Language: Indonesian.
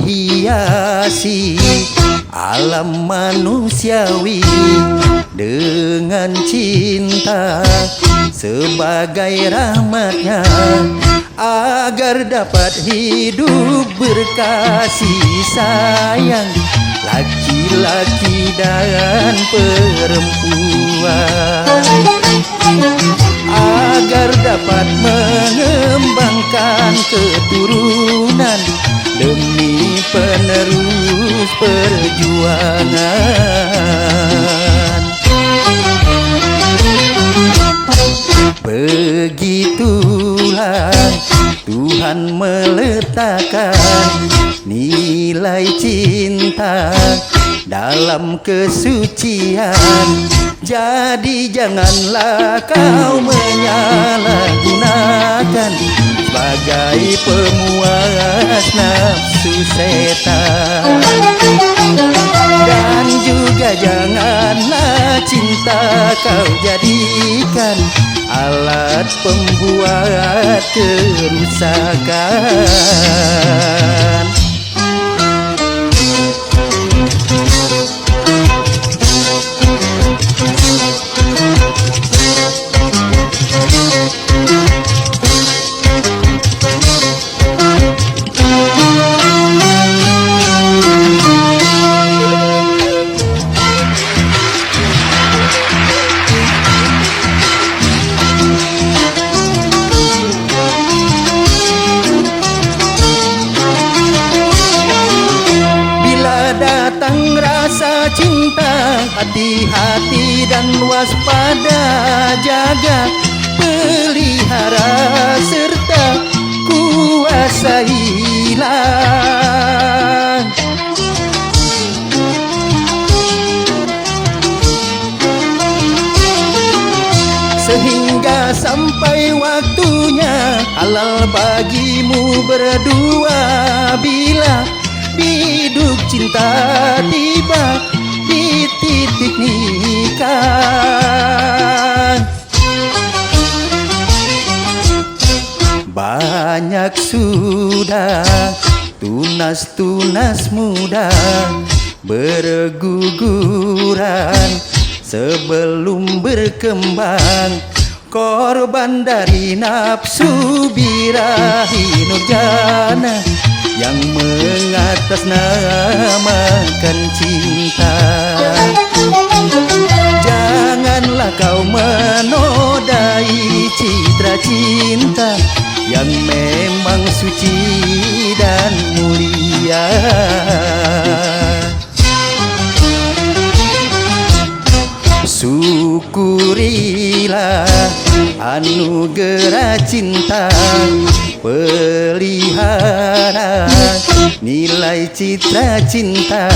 Hiasi alam manusiawi dengan cinta sebagai rahmatnya, agar dapat hidup berkasih sayang laki-laki dan perempuan, agar dapat mengembangkan keturunan demi penerus perjuangan. Begitulah Tuhan meletakkan nilai cinta dalam kesucian. Jadi janganlah kau menyalahgunakan sebagai pemuas nafsu setan. Dan juga janganlah cinta kau jadikan alat pembuat kerusakan. Rasa cinta, hati-hati dan waspada, jaga, pelihara serta kuasailah. Sehingga sampai waktunya halal bagimu berdua, bila biduk cinta tiba di titik nikah. Banyak sudah tunas-tunas muda berguguran sebelum berkembang, korban dari nafsu birahi nurjana yang mengatasnamakan cinta. Janganlah kau menodai citra cinta yang memang suci dan mulia. Syukurilah anugerah cinta, pelihara nilai citra cinta